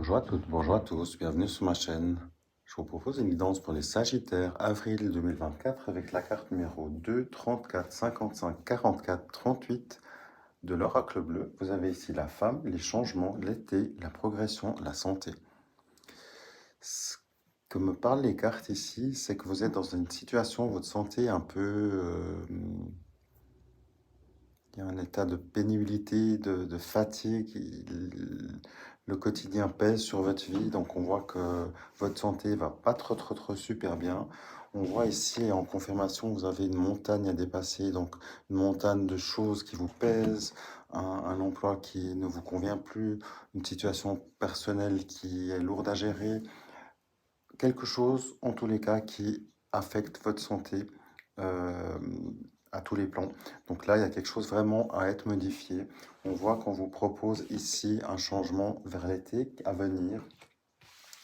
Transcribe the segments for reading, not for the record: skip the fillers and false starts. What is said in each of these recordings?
Bonjour à toutes, bonjour à tous, bienvenue sur ma chaîne. Je vous propose une guidance pour les Sagittaires, avril 2024, avec la carte numéro 2, 34, 55, 44, 38 de l'oracle bleu. Vous avez ici la femme, les changements, l'été, la progression, la santé. Ce que me parlent les cartes ici, c'est que vous êtes dans une situation où votre santé est un peu... il y a un état de pénibilité, de fatigue. Le quotidien pèse sur votre vie, donc on voit que votre santé va pas trop super bien. On voit ici en confirmation, vous avez une montagne à dépasser, donc une montagne de choses qui vous pèsent, un emploi qui ne vous convient plus, une situation personnelle qui est lourde à gérer, quelque chose en tous les cas qui affecte votre santé euh, à tous les plans. Donc là, il y a quelque chose vraiment à être modifié. On voit qu'on vous propose ici un changement vers l'été à venir.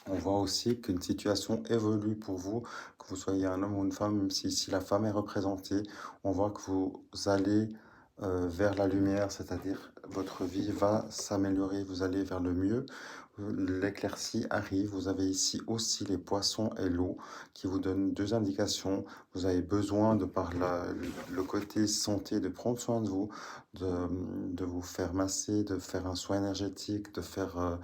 On voit aussi qu'une situation évolue pour vous, que vous soyez un homme ou une femme, même si la femme est représentée. On voit que vous allez vers la lumière, c'est-à-dire votre vie va s'améliorer, vous allez vers le mieux. L'éclaircie arrive, vous avez ici aussi les poissons et l'eau qui vous donnent deux indications. Vous avez besoin, de par le côté santé, de prendre soin de vous, de vous faire masser, de faire un soin énergétique, de faire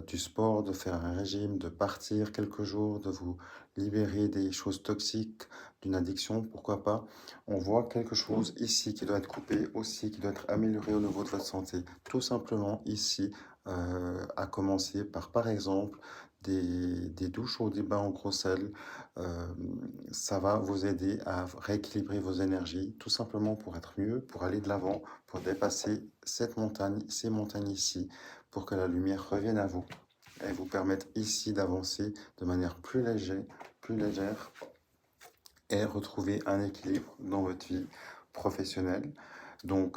du sport, de faire un régime, de partir quelques jours, de vous libérer des choses toxiques, d'une addiction, pourquoi pas. On voit quelque chose ici qui doit être coupé, aussi qui doit être amélioré au niveau de votre santé. Tout simplement ici, à commencer par exemple, des douches ou des bains en gros sel. Euh, Ça va vous aider à rééquilibrer vos énergies, tout simplement pour être mieux, pour aller de l'avant, pour dépasser cette montagne, ces montagnes ici, pour que la lumière revienne à vous et vous permette ici d'avancer de manière plus légère et retrouver un équilibre dans votre vie professionnelle. Donc,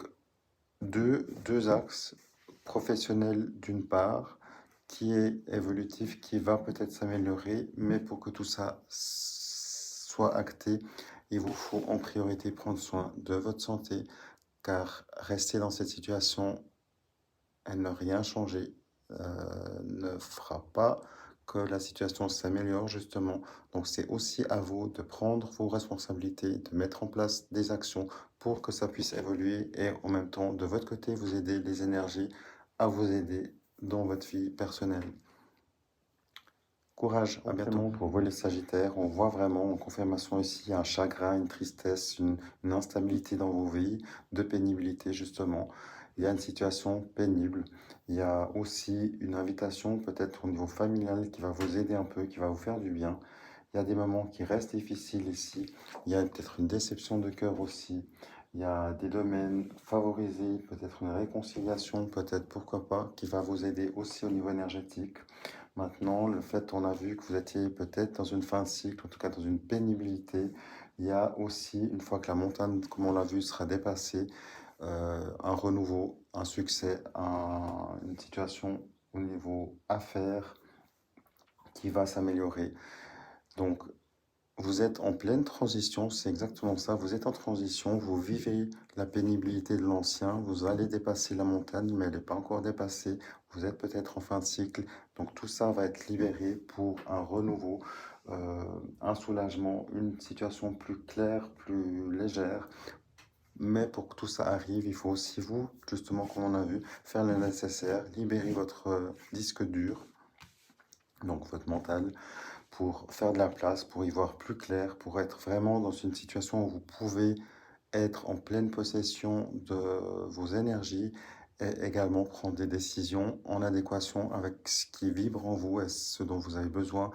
deux axes professionnels d'une part, qui est évolutif, qui va peut-être s'améliorer, mais pour que tout ça soit acté, il vous faut en priorité prendre soin de votre santé, car rester dans cette situation et ne rien changer ne fera pas que la situation s'améliore justement. Donc c'est aussi à vous de prendre vos responsabilités, de mettre en place des actions pour que ça puisse évoluer et en même temps de votre côté vous aider les énergies à vous aider dans votre vie personnelle. Courage, à bientôt. Pour vous les Sagittaires, on voit vraiment en confirmation ici un chagrin, une tristesse, une instabilité dans vos vies, de pénibilité justement. Il y a une situation pénible. Il y a aussi une invitation peut-être au niveau familial qui va vous aider un peu, qui va vous faire du bien. Il y a des moments qui restent difficiles ici. Il y a peut-être une déception de cœur aussi. Il y a des domaines favorisés, peut-être une réconciliation, peut-être pourquoi pas, qui va vous aider aussi au niveau énergétique. Maintenant, le fait, on a vu que vous étiez peut-être dans une fin de cycle, en tout cas dans une pénibilité. Il y a aussi, une fois que la montagne, comme on l'a vu, sera dépassée, un renouveau, un succès, une situation au niveau affaires qui va s'améliorer. Donc, vous êtes en pleine transition, c'est exactement ça. Vous êtes en transition, vous vivez la pénibilité de l'ancien, vous allez dépasser la montagne, mais elle n'est pas encore dépassée. Vous êtes peut-être en fin de cycle, donc tout ça va être libéré pour un renouveau, un soulagement, une situation plus claire, plus légère. Mais pour que tout ça arrive, il faut aussi vous, justement, comme on a vu, faire le nécessaire, libérer votre disque dur, donc votre mental, pour faire de la place, pour y voir plus clair, pour être vraiment dans une situation où vous pouvez être en pleine possession de vos énergies et également prendre des décisions en adéquation avec ce qui vibre en vous et ce dont vous avez besoin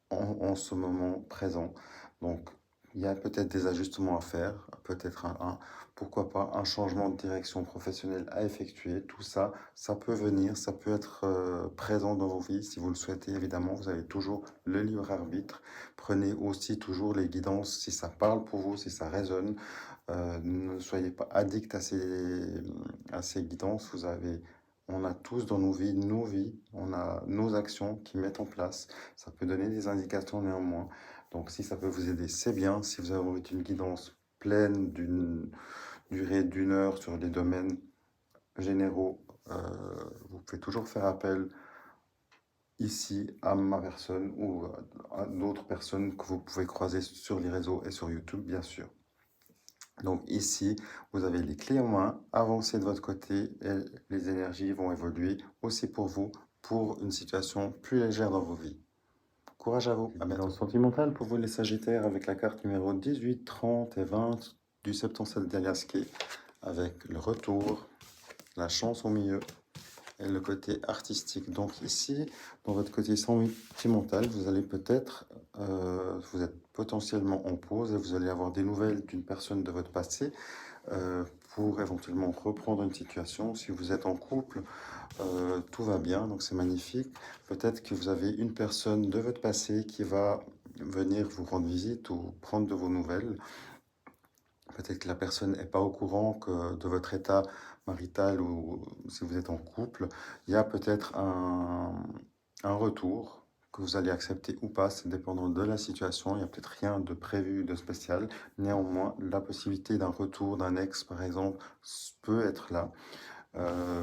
en ce moment présent. Donc, il y a peut-être des ajustements à faire, peut-être pourquoi pas un changement de direction professionnelle à effectuer. Tout ça, ça peut venir, ça peut être présent dans vos vies si vous le souhaitez. Évidemment, vous avez toujours le libre arbitre. Prenez aussi toujours les guidances si ça parle pour vous, si ça résonne. Ne soyez pas addict à ces guidances. On a tous dans nos vies, on a nos actions qui mettent en place. Ça peut donner des indications néanmoins. Donc si ça peut vous aider, c'est bien. Si vous avez une guidance pleine d'une durée d'une heure sur les domaines généraux, vous pouvez toujours faire appel ici à ma personne ou à d'autres personnes que vous pouvez croiser sur les réseaux et sur YouTube, bien sûr. Donc ici, vous avez les clés en main, avancez de votre côté et les énergies vont évoluer aussi pour vous, pour une situation plus légère dans vos vies. Courage à vous. À bientôt. Sentimental pour vous les Sagittaires avec la carte numéro 18, 30 et 20 du septensel d'Aliasqué avec le retour, la chance au milieu et le côté artistique. Donc ici, dans votre côté sentimental, vous allez peut-être, vous êtes potentiellement en pause et vous allez avoir des nouvelles d'une personne de votre passé pour éventuellement reprendre une situation. Si vous êtes en couple, tout va bien, donc c'est magnifique. Peut-être que vous avez une personne de votre passé qui va venir vous rendre visite ou prendre de vos nouvelles. Peut-être que la personne n'est pas au courant que de votre état marital ou si vous êtes en couple, il y a peut-être un retour que vous allez accepter ou pas, c'est dépendant de la situation. Il n'y a peut-être rien de prévu, de spécial. Néanmoins, la possibilité d'un retour d'un ex, par exemple, peut être là.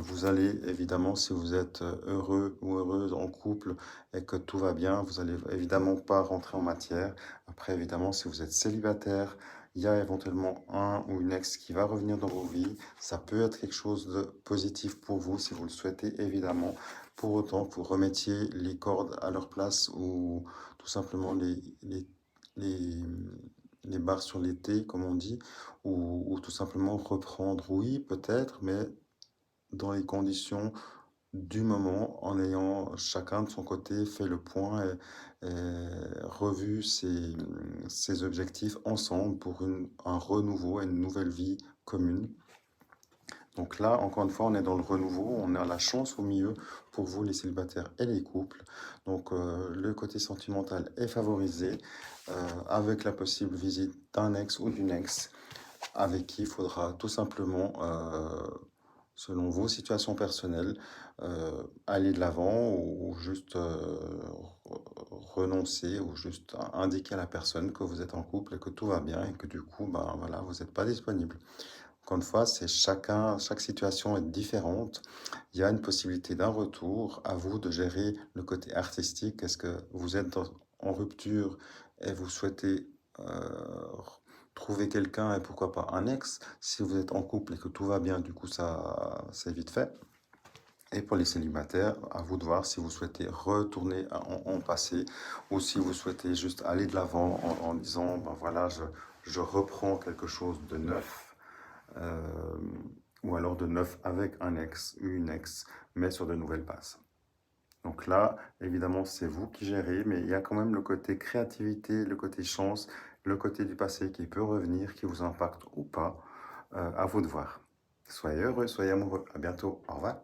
Vous allez évidemment, si vous êtes heureux ou heureuse en couple et que tout va bien, vous allez évidemment pas rentrer en matière. Après, évidemment, si vous êtes célibataire, il y a éventuellement un ou une ex qui va revenir dans vos vies. Ça peut être quelque chose de positif pour vous si vous le souhaitez, évidemment. Pour autant que vous remettiez les cordes à leur place ou tout simplement les, les barres sur les T, comme on dit, ou tout simplement reprendre, oui, peut-être, mais dans les conditions du moment, en ayant chacun de son côté fait le point et revu ses objectifs ensemble pour un renouveau et une nouvelle vie commune. Donc là, encore une fois, on est dans le renouveau, on a la chance au milieu pour vous, les célibataires et les couples. Donc le côté sentimental est favorisé avec la possible visite d'un ex ou d'une ex avec qui il faudra tout simplement selon vos situations personnelles, aller de l'avant ou juste renoncer ou juste indiquer à la personne que vous êtes en couple et que tout va bien et que du coup, ben voilà, vous n'êtes pas disponible. Encore une fois, c'est chaque situation est différente. Il y a une possibilité d'un retour. À vous de gérer le côté artistique. Est-ce que vous êtes en rupture et vous souhaitez trouver quelqu'un et pourquoi pas un ex? Si vous êtes en couple et que tout va bien, du coup, ça c'est vite fait. Et pour les célibataires, à vous de voir si vous souhaitez retourner en passé ou si vous souhaitez juste aller de l'avant en disant, ben voilà, je reprends quelque chose de neuf euh, ou alors de neuf avec un ex ou une ex, mais sur de nouvelles bases. Donc là, évidemment, c'est vous qui gérez, mais il y a quand même le côté créativité, le côté chance, le côté du passé qui peut revenir, qui vous impacte ou pas. À vous de voir. Soyez heureux, soyez amoureux. À bientôt. Au revoir.